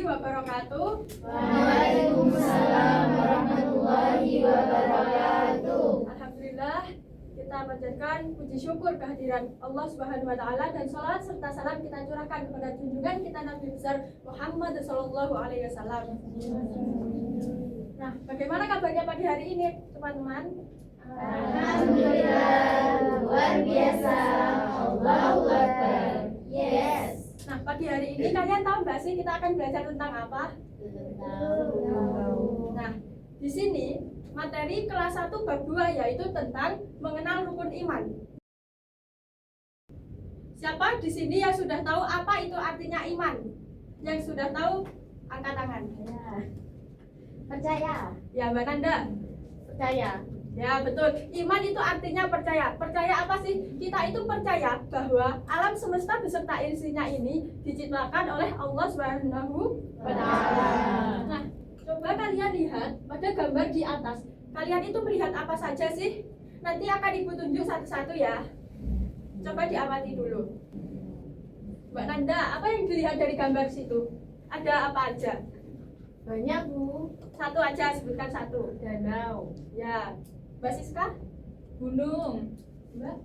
wabarakatuh. Waalaikumsalam warahmatullahi wabarakatuh. Alhamdulillah, kita panjatkan puji syukur kehadiran Allah Subhanahu wa taala dan salawat serta salam kita curahkan kepada junjungan kita Nabi besar Muhammad sallallahu alaihi wasallam. Nah, bagaimana kabarnya pagi hari ini, teman-teman? Alhamdulillah, luar biasa. Allahu Akbar. Yes. Nah, pagi hari ini kalian tahu nggak sih kita akan belajar tentang apa? Nah, di sini materi kelas 1 bab 2 yaitu tentang mengenal rukun iman. Siapa di sini yang sudah tahu apa itu artinya iman? Yang sudah tahu angkat tangan. Percaya. Ya, Mbak Nanda. Percaya. Ya, betul. Iman itu artinya percaya. Percaya apa sih? Kita itu percaya bahwa alam semesta beserta isinya ini diciptakan oleh Allah Subhanahu wa taala. Nah, coba kalian lihat pada gambar di atas. Kalian itu melihat apa saja sih? Nanti akan Ibu tunjuk satu-satu ya. Coba diamati dulu. Mbak Nanda, apa yang dilihat dari gambar situ? Ada apa aja? Banyak, Bu. Satu aja, sebutkan satu. Danau. Ya. Mbak Siska? Gunung. Mbak?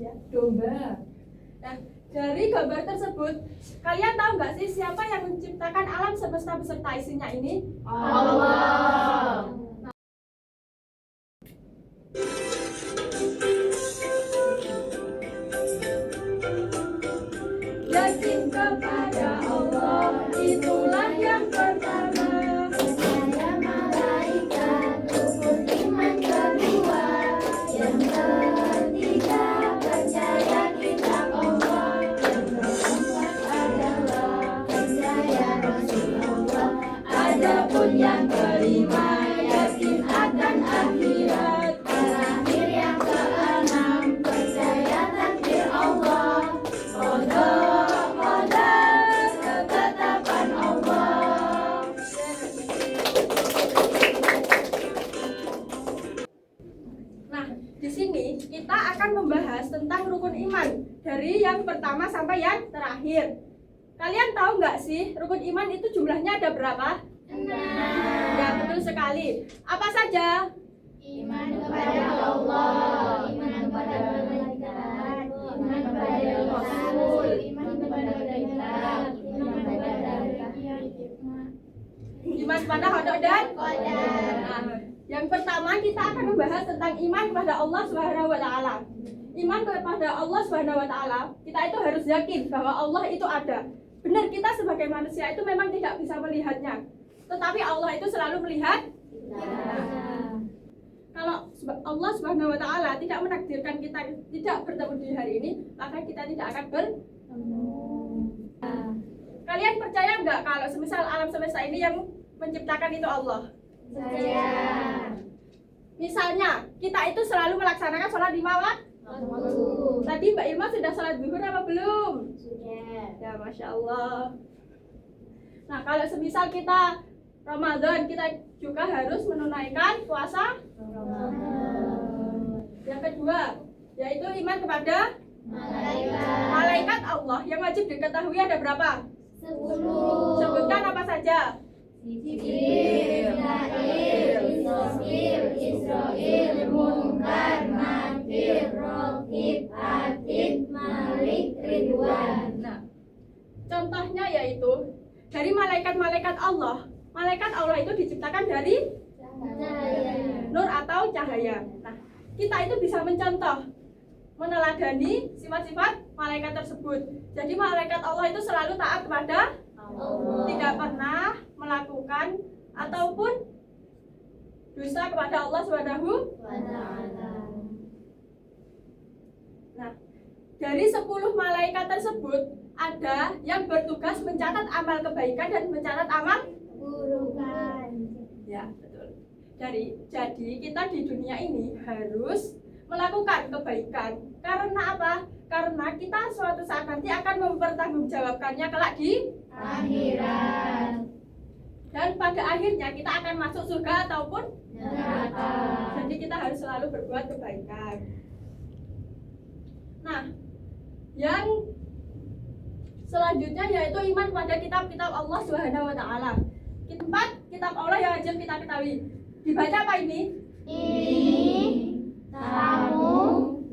Ya. Domba. Nah, dari gambar tersebut, kalian tahu nggak sih siapa yang menciptakan alam semesta beserta isinya ini? Allah. Yakin kepada Allah, itulah yang pertama. Percaya malaikat, rukun iman kedua. Yang ketiga, percaya kitab Allah. Yang keempat adalah percaya Rasulullah. Adapun yang kelima, yakin akan akhirat. Terakhir yang keenam, percaya takdir Allah. Ketetapan Allah. Nah, di sini kita akan membahas tentang rukun iman dari yang pertama sampai yang terakhir. Kalian tahu nggak sih rukun iman itu jumlahnya ada berapa? 6. Ya, betul sekali. Apa saja? Iman kepada Allah, iman kepada malaikat, iman kepada Rasul, iman kepada kitab, iman kepada Iman pada hodok dan qadar. Nah, yang pertama kita akan membahas tentang iman kepada Allah Subhanahu wa taala. Iman kepada Allah Subhanahu wa taala, kita itu harus yakin bahwa Allah itu ada. Benar, kita sebagai manusia itu memang tidak bisa melihatnya. Tetapi Allah itu selalu melihat. Kalau Allah Subhanahu wa taala tidak menakdirkan kita tidak bertemu di hari ini, maka kita tidak akan Kalian percaya nggak kalau semisal alam semesta ini yang menciptakan itu Allah? Saya Misalnya, kita itu selalu melaksanakan sholat 5 waktu. Tadi Mbak Irma sudah sholat zuhur apa belum? sudah. Ya, Masya Allah. Nah, kalau semisal kita Ramadan, kita juga harus menunaikan puasa. Yang kedua, yaitu iman kepada malaikat Allah. Yang wajib diketahui ada berapa? 10. Sebutkan apa saja? Jibril, Mikail, Israfil, Israil, Munkar, Nakir, Raqib, Atid, Malik, Ridwan. Nah, contohnya yaitu dari malaikat-malaikat Allah. Malaikat Allah itu diciptakan dari nur atau cahaya. Nah, kita itu bisa mencontoh, meneladani sifat-sifat malaikat tersebut. Jadi malaikat Allah itu selalu taat kepada Allah. tidak pernah melakukan ataupun dusta kepada Allah Subhanahu. Nah, dari 10 malaikat tersebut ada yang bertugas mencatat amal kebaikan dan mencatat amal Burukan. ya, betul. Jadi kita di dunia ini harus melakukan kebaikan. Karena apa? Karena kita suatu saat nanti akan mempertanggungjawabkannya kelak di Akhirat. dan pada akhirnya kita akan masuk surga ataupun Neraka. jadi kita harus selalu berbuat kebaikan. Nah, yang Selanjutnya yaitu iman pada kitab-kitab Allah Subhanahu wa taala. Keempat, kitab Allah yang wajib kita ketahui. Dibaca apa ini? Ini tamu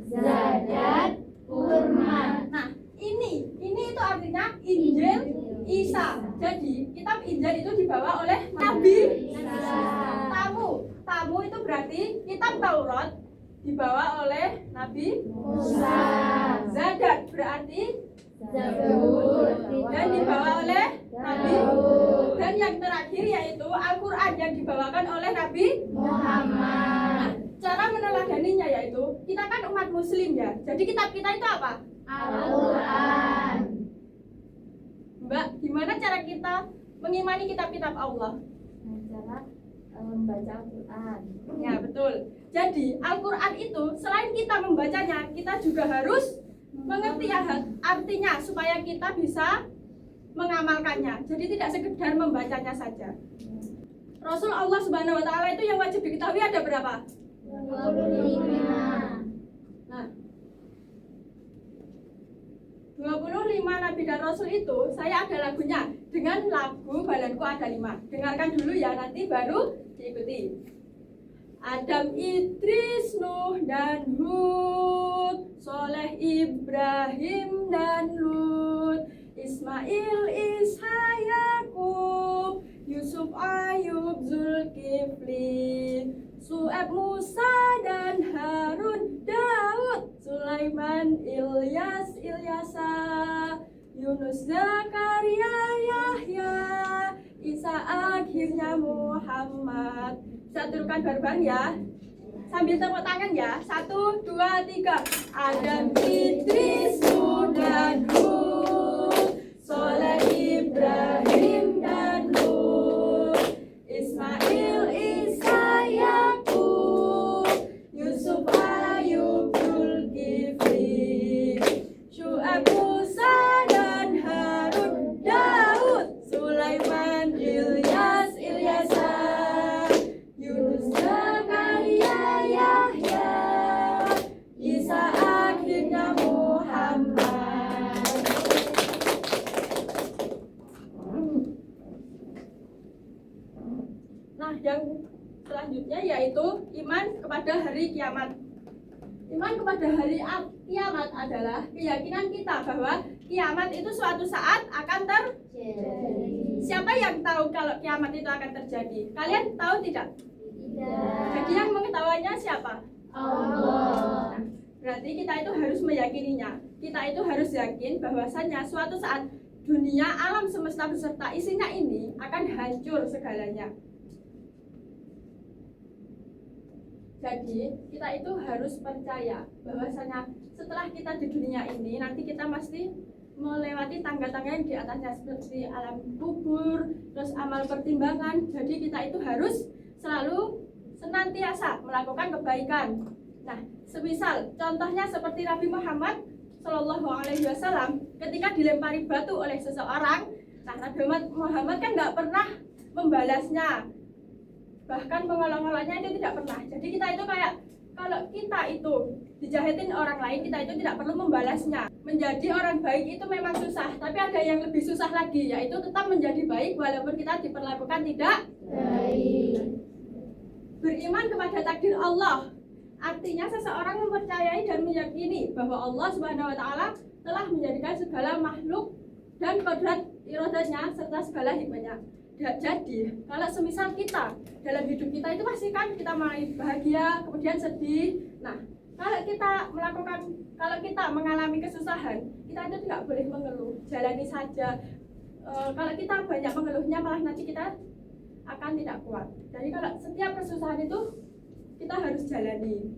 zadat kurma. Nah, ini itu artinya Injil Isa. Jadi, kitab Injil itu dibawa oleh Nabi Tamu itu berarti kitab Taurat dibawa oleh Nabi Musa. Zadat berarti Zabur dan dibawa oleh Nabi. Daud. Dan yang terakhir yaitu Al-Quran yang dibawakan oleh Nabi Muhammad. Cara meneladaninya yaitu kita kan umat muslim ya. Jadi kitab kita itu apa? Al-Quran. Mbak, gimana cara kita mengimani kitab-kitab Allah? Cara membaca Al-Quran. Ya, betul. Jadi Al-Quran itu selain kita membacanya, kita juga harus mengerti artinya supaya kita bisa mengamalkannya. Jadi tidak sekedar membacanya saja. Rasul Allah Subhanahu wa taala itu yang wajib diketahui ada berapa? 25. Nah, 25 nabi dan rasul itu saya ada lagunya. Dengan lagu Balanku Ada 5. Dengarkan dulu ya, nanti baru diikuti. Adam, Idris, Nuh dan Hud, Soleh, Ibrahim dan Lut, Ismail, Ishak, Yakub, Yusuf, Ayub, Zulkifli, Su'aib, Musa dan Harun, Daud, Sulaiman, Ilyas, Ilyasa, Yunus, Zakaria, Yahya, Isa, akhirnya Muhammad. Bisa turunkan bareng ya, sambil tepuk tangan ya. 1, 2, 3. Adam, Idris, Nuh dan Hud, Soleh, Ibrahim dan Lut, Ismail, Isa, Yakub, Yusuf, Ayub, Zulkifli, Syu'aib, Musa dan Harun, Daud, Sulaiman, Ilyas, Ilyasa, Yunus, Zakaria, Yahya, Isa, akhirnya Muhammad. Nah, yang selanjutnya yaitu iman kepada hari kiamat. Iman kepada hari kiamat adalah keyakinan kita bahwa kiamat itu suatu saat akan terjadi. Siapa yang tahu kalau kiamat itu akan terjadi? Kalian tahu tidak? Jadi yang mengetahuinya siapa? Allah. Berarti kita itu harus meyakininya. Kita itu harus yakin bahwasannya suatu saat dunia, alam semesta beserta isinya ini akan hancur segalanya. Jadi kita itu harus percaya bahwasanya setelah kita di dunia ini nanti kita pasti melewati tangga-tangga yang di atasnya seperti alam kubur, terus amal pertimbangan. Jadi kita itu harus selalu senantiasa melakukan kebaikan. Nah, semisal contohnya seperti Nabi Muhammad Shallallahu Alaihi Wasallam ketika dilempari batu oleh seseorang, nah Nabi Muhammad kan nggak pernah membalasnya, bahkan mengolok-oloknya itu tidak pernah. Jadi kita itu kayak kalau kita itu dijahatin orang lain, kita itu tidak perlu membalasnya. Menjadi orang baik itu memang susah, tapi ada yang lebih susah lagi, yaitu tetap menjadi baik walaupun kita diperlakukan tidak Baik. Beriman kepada takdir Allah artinya seseorang mempercayai dan meyakini bahwa Allah Subhanahu wa taala telah menjadikan segala makhluk dan kodrat iradanya serta segala hikmahnya. Jadi, kalau semisal kita dalam hidup kita itu pasti kan kita mulai bahagia, kemudian sedih. Nah, kalau kita mengalami kesusahan, kita itu tidak boleh mengeluh, jalani saja. Kalau kita banyak mengeluhnya malah nanti kita akan tidak kuat. Jadi kalau setiap kesusahan itu kita harus jalani.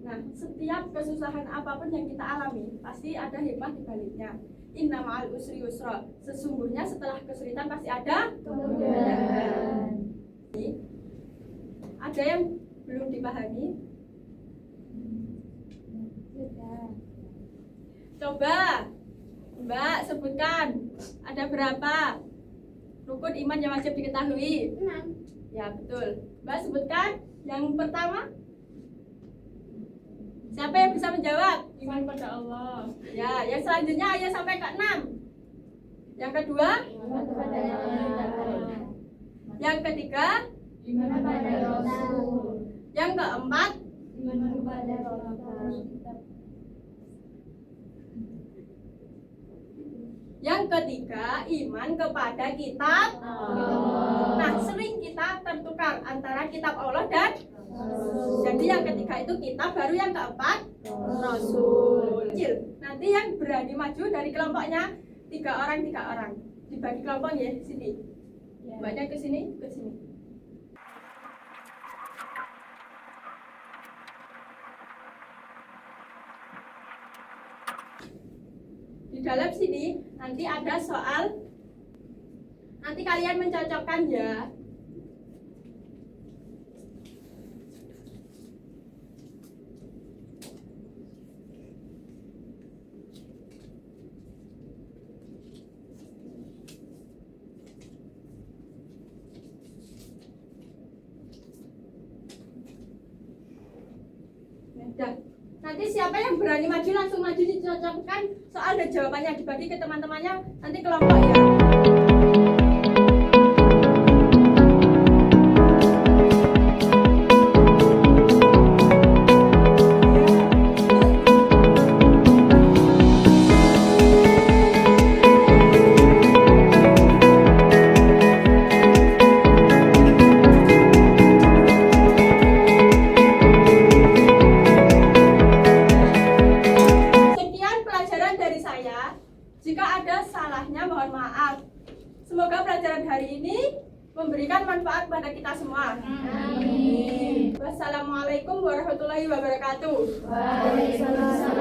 Nah, setiap kesusahan apapun yang kita alami pasti ada hikmah di baliknya. Inna ma'al usri yusra. Sesungguhnya setelah kesulitan pasti ada kemudahan. Ada yang belum dipahami? Coba Mbak sebutkan ada berapa rukun iman yang wajib diketahui? 6. Ya betul. Mbak sebutkan yang pertama. Siapa yang bisa menjawab? Iman pada Allah. Ya, yang selanjutnya ayo sampai ke 6. Yang kedua, Iman kepada Allah. yang ketiga, Iman kepada Rasul. yang keempat, Iman kepada Rasul. yang ketiga, iman kepada kitab. Nah, sering kita tertukar antara kitab Allah dan jadi yang ketiga itu kitab, baru yang keempat Rasul. Nanti yang berani maju dari kelompoknya 3 orang. Dibagi kelompok ya, sini. Mbaknya ke sini, ke sini. Di dalam sini nanti ada soal. Nanti kalian mencocokkan ya. Nah, nanti siapa yang berani maju langsung maju dicocokkan soal dan jawabannya dibagi ke teman-temannya nanti kelompok ya. Jika ada salahnya mohon maaf. Semoga pelajaran hari ini memberikan manfaat pada kita semua. Amin. Wassalamualaikum warahmatullahi wabarakatuh. Waalaikumsalam.